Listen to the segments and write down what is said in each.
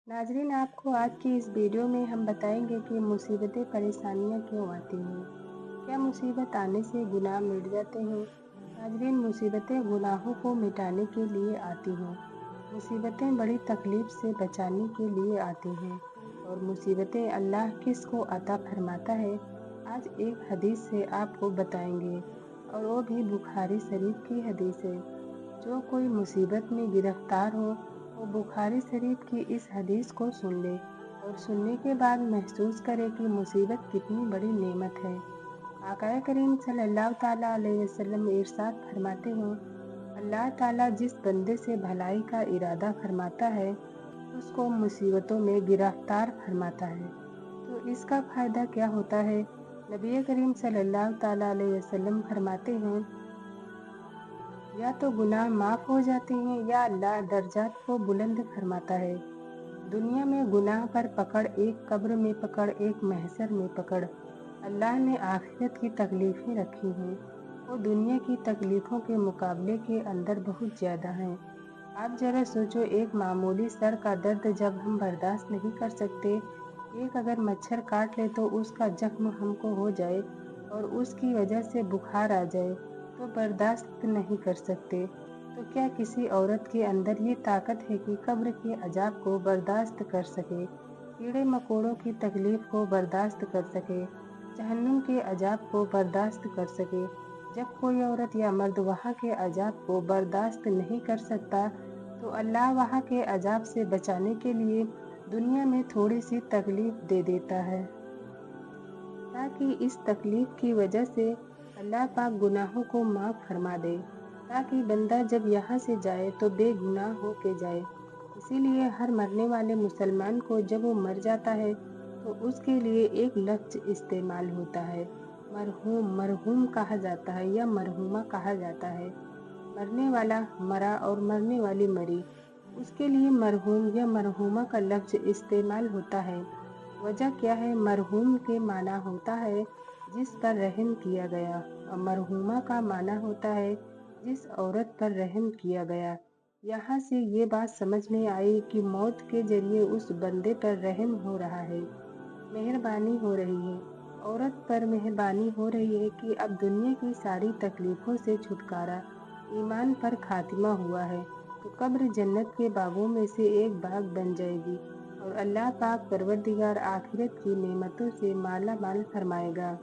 नाज़रीन, आपको आज की इस वीडियो में हम बताएंगे कि मुसीबतें परेशानियां क्यों आती हैं। क्या मुसीबत आने से गुनाह मिट जाते हैं? नाज़रीन, मुसीबतें गुनाहों को मिटाने के लिए आती हैं। मुसीबतें बड़ी तकलीफ से बचाने के लिए आती हैं और मुसीबतें अल्लाह किस को अता फरमाता है, आज एक हदीस से आपको बताएंगे और वो भी बुखारी शरीफ की हदीस है। जो कोई मुसीबत में गिरफ्तार हो वो बुखारी शरीफ की इस हदीस को सुन ले और सुनने के बाद महसूस करे कि मुसीबत कितनी बड़ी नेमत है। आकाए करीम सल्लल्लाहु ताला अलैहि वसल्लम इरशाद फरमाते हैं, अल्लाह ताला जिस बंदे से भलाई का इरादा फरमाता है उसको मुसीबतों में गिरफ्तार फरमाता है। तो इसका फायदा क्या होता है? नबी करीम सल्लल्लाहु ताला अलैहि वसल्लम फरमाते हैं, या तो गुनाह माफ़ हो जाते हैं या अल्लाह दर्जात को बुलंद फरमाता है। दुनिया में गुनाह पर पकड़, एक कब्र में पकड़, एक महशर में पकड़। अल्लाह ने आखिरत की तकलीफ़ें रखी हैं, वो दुनिया की तकलीफ़ों के मुकाबले के अंदर बहुत ज़्यादा हैं। आप ज़रा सोचो, एक मामूली सर का दर्द जब हम बर्दाश्त नहीं कर सकते, एक अगर मच्छर काट ले तो उसका जख्म हमको हो जाए और उसकी वजह से बुखार आ जाए तो बर्दाश्त नहीं कर सकते, तो क्या किसी औरत के अंदर ये ताकत है कि कब्र के अजाब को बर्दाश्त कर सके, कीड़े मकोड़ों की तकलीफ को बर्दाश्त कर सके, जहन्नुम के अजाब को बर्दाश्त कर सके? जब कोई औरत या मर्द वहाँ के अजाब को बर्दाश्त नहीं कर सकता तो अल्लाह वहाँ के अजाब से बचाने के लिए दुनिया में थोड़ी सी तकलीफ दे देता है, ताकि इस तकलीफ की वजह से अल्लाह पाक गुनाहों को माफ़ फरमा दे, ताकि बंदा जब यहाँ से जाए तो बेगुनाह हो के जाए। इसीलिए हर मरने वाले मुसलमान को जब वो मर जाता है तो उसके लिए एक लफ्ज़ इस्तेमाल होता है, मरहूम। मरहूम कहा जाता है या मरहूमा कहा जाता है। मरने वाला मरा और मरने वाली मरी, उसके लिए मरहूम या मरहूमा का लफ्ज़ इस्तेमाल होता है। वजह क्या है? मरहूम के माना होता है जिस पर रहम किया गया और मरहूमा का माना होता है जिस औरत पर रहम किया गया। यहाँ से ये बात समझ में आई कि मौत के जरिए उस बंदे पर रहम हो रहा है, मेहरबानी हो रही है, औरत पर मेहरबानी हो रही है कि अब दुनिया की सारी तकलीफ़ों से छुटकारा, ईमान पर खात्मा हुआ है तो कब्र जन्नत के बागों में से एक बाग बन जाएगी और अल्लाह पाक परवरदिगार आखिरत की नेमतों से माला माल फरमाएगा।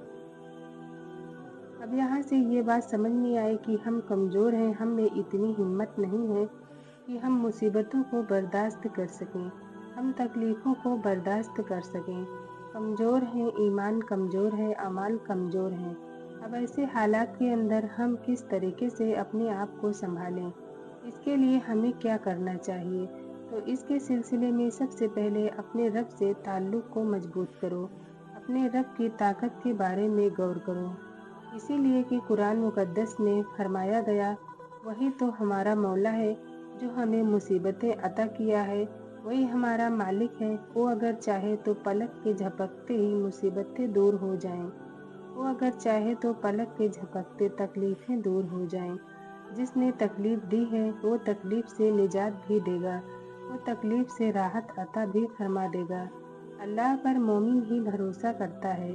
अब यहाँ से ये बात समझ में आई कि हम कमज़ोर हैं, हम में इतनी हिम्मत नहीं है कि हम मुसीबतों को बर्दाश्त कर सकें, हम तकलीफ़ों को बर्दाश्त कर सकें। कमज़ोर हैं, ईमान कमज़ोर है, अमाल कमज़ोर हैं। अब ऐसे हालात के अंदर हम किस तरीके से अपने आप को संभालें, इसके लिए हमें क्या करना चाहिए? तो इसके सिलसिले में सबसे पहले अपने रब से ताल्लुक़ को मजबूत करो, अपने रब की ताकत के बारे में गौर करो। इसीलिए कि कुरान मुक़द्दस में फरमाया गया, वही तो हमारा मौला है जो हमें मुसीबतें अता किया है, वही हमारा मालिक है। वो अगर चाहे तो पलक के झपकते ही मुसीबतें दूर हो जाएं, वो अगर चाहे तो पलक के झपकते तकलीफ़ें दूर हो जाएं। जिसने तकलीफ़ दी है वो तकलीफ़ से निजात भी देगा, वो तकलीफ़ से राहत अता भी फरमा देगा। अल्लाह पर मोमिन ही भरोसा करता है।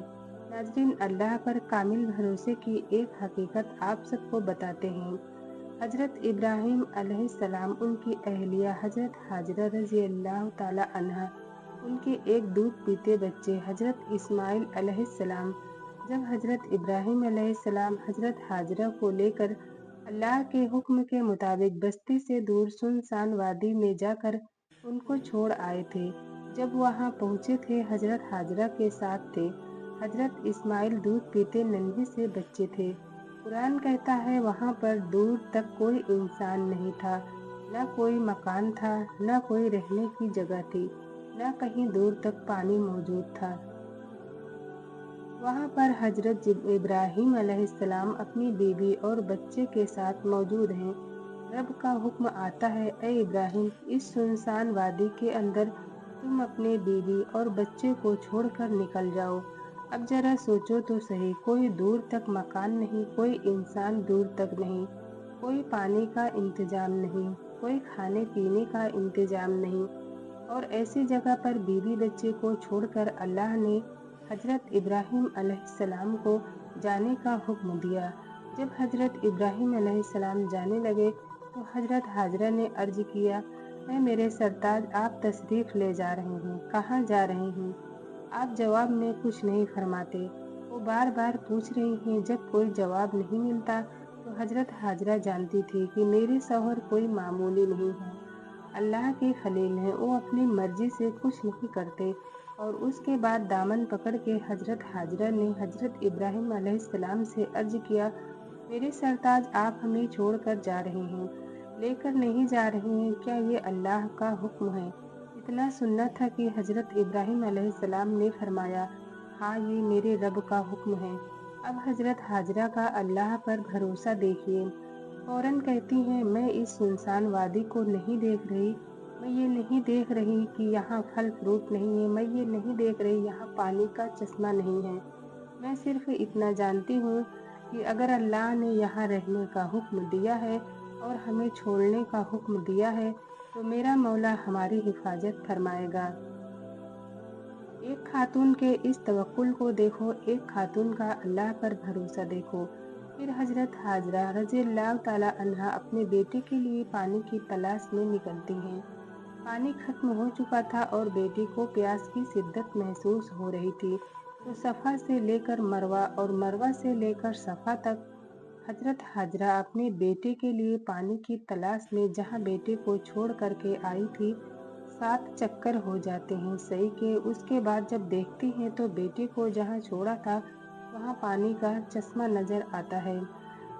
नाज़रीन, अल्लाह पर कामिल भरोसे की एक हकीकत आप सबको बताते हैं। हज़रत इब्राहीम अलैहिस्सलाम, उनकी अहलिया हज़रत हाजरा रज़ी अल्लाह ताला अन्हा, उनके एक दूध पीते बच्चे हज़रत इस्माइल अलैहिस्सलाम, जब हज़रत इब्राहीम अलैहिस्सलाम हज़रत हाजरा को लेकर अल्लाह के हुक्म के मुताबिक बस्ती से दूर सुनसान वादी में जाकर उनको छोड़ आए थे। जब वहाँ पहुँचे थे, हज़रत हाजरा के साथ थे हज़रत इस्माइल, दूध पीते नन्हे से बच्चे थे। कुरान कहता है वहाँ पर दूर तक कोई इंसान नहीं था, न कोई मकान था, न कोई रहने की जगह थी, न कहीं दूर तक पानी मौजूद था। वहाँ पर हज़रत इब्राहीम अलैहिस्सलाम अपनी बीवी और बच्चे के साथ मौजूद हैं। रब का हुक्म आता है, ए इब्राहीम, इस सुनसान वादी के अंदर तुम अपने बीवी और बच्चे को छोड़कर निकल जाओ। अब जरा सोचो तो सही, कोई दूर तक मकान नहीं, कोई इंसान दूर तक नहीं, कोई पानी का इंतजाम नहीं, कोई खाने पीने का इंतजाम नहीं, और ऐसी जगह पर बीवी बच्चे को छोड़कर अल्लाह ने हजरत इब्राहिम अलैहिस्सलाम को जाने का हुक्म दिया। जब हजरत इब्राहिम अलैहिस्सलाम जाने लगे तो हजरत हाजरा ने अर्ज किया, "ऐ मेरे सरताज, आप तशरीफ ले जा रहे हैं, कहाँ जा रहे हैं?" आप जवाब में कुछ नहीं फरमाते। वो बार बार पूछ रही हैं। जब कोई जवाब नहीं मिलता तो हजरत हाजरा जानती थी कि मेरे शौहर कोई मामूली नहीं है, अल्लाह के खलील हैं, वो अपनी मर्जी से कुछ नहीं करते। और उसके बाद दामन पकड़ के हजरत हाजरा ने हजरत इब्राहिम अलैहिस्सलाम से अर्ज किया, मेरे सरताज, आप हमें छोड़कर जा रहे हैं, लेकर नहीं जा रहे हैं, क्या ये अल्लाह का हुक्म है? इतना सुनना था कि हजरत इब्राहिम अलैहिस्सलाम ने फरमाया, हाँ, ये मेरे रब का हुक्म है। अब हजरत हाजरा का अल्लाह पर भरोसा देखिए। फौरन कहती हैं, मैं इस सुनसान वादी को नहीं देख रही, मैं ये नहीं देख रही कि यहाँ फल फ्रूट नहीं है, मैं ये नहीं देख रही यहाँ पानी का चश्मा नहीं है। मैं सिर्फ इतना जानती हूँ कि अगर अल्लाह ने यहाँ रहने का हुक्म दिया है और हमें छोड़ने का हुक्म दिया है तो मेरा मौला हमारी हिफाजत फरमाएगा। एक खातून के इस तवक्कुल को देखो, एक खातून का अल्लाह पर भरोसा देखो। फिर हजरत हाजरा रज़ियल्लाहु ताला अन्हा अपने बेटे के लिए पानी की तलाश में निकलती हैं। पानी खत्म हो चुका था और बेटी को प्यास की शिद्दत महसूस हो रही थी। तो सफ़ा से लेकर मरवा और मरवा से लेकर सफ़ा तक हजरत हाजरा अपने बेटे के लिए पानी की तलाश में जहाँ बेटे को छोड़ करके आई थी, 7 चक्कर हो जाते हैं सही के। उसके बाद जब देखती हैं तो बेटे को जहाँ छोड़ा था वहाँ पानी का चश्मा नजर आता है।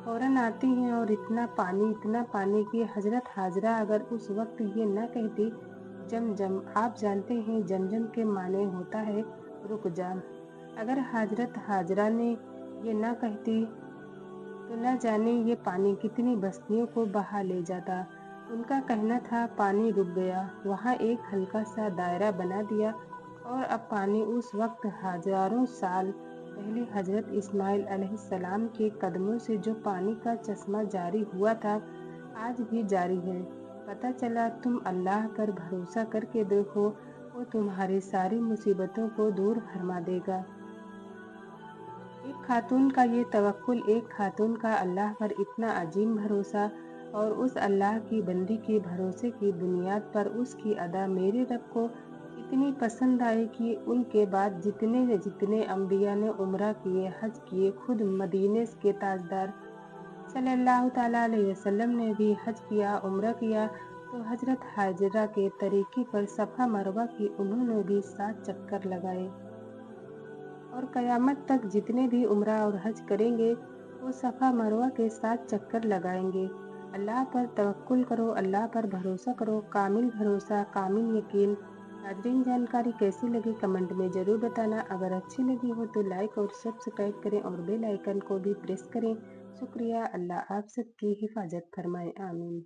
फौरन आती हैं और इतना पानी कि हजरत हाजरा अगर उस वक्त ये न कहती, जमजम, आप जानते हैं जमजम के माने होता है रुक जा। अगर हजरत हाजरा ने ये न कहती तो न जाने ये पानी कितनी बस्तियों को बहा ले जाता। उनका कहना था, पानी रुक गया, वहाँ एक हल्का सा दायरा बना दिया और अब पानी उस वक्त हजारों साल पहले हजरत इस्माइल अलैहिस्सलाम के कदमों से जो पानी का चश्मा जारी हुआ था, आज भी जारी है। पता चला, तुम अल्लाह पर भरोसा करके देखो, वो तुम्हारी सारी मुसीबतों को दूर फरमा देगा। एक खातून का ये तवक्कुल, एक खातून का अल्लाह पर इतना अजीम भरोसा और उस अल्लाह की बंदी के भरोसे की बुनियाद पर उसकी अदा मेरे रब को इतनी पसंद आई कि उनके बाद जितने जितने अम्बिया ने उम्रा किए, हज किए, खुद मदीने के ताजदार सल्लल्लाहु ताला अलैहि वसल्लम ने भी हज किया, उम्रा किया। तो हजरत हाजरा के तरीके पर सफ़ा मरवा की उन्होंने भी 7 चक्कर लगाए और क़यामत तक जितने भी उम्रा और हज करेंगे वो सफ़ा मरवा के 7 चक्कर लगाएंगे। अल्लाह पर तवक्कुल करो, अल्लाह पर भरोसा करो, कामिल भरोसा, कामिल यकीन। नाज़रीन, जानकारी कैसी लगी कमेंट में ज़रूर बताना। अगर अच्छी लगी हो तो लाइक और सब्सक्राइब करें और बेल आइकन को भी प्रेस करें। शुक्रिया। अल्लाह आप सबकी हिफाजत फरमाए। आमीन।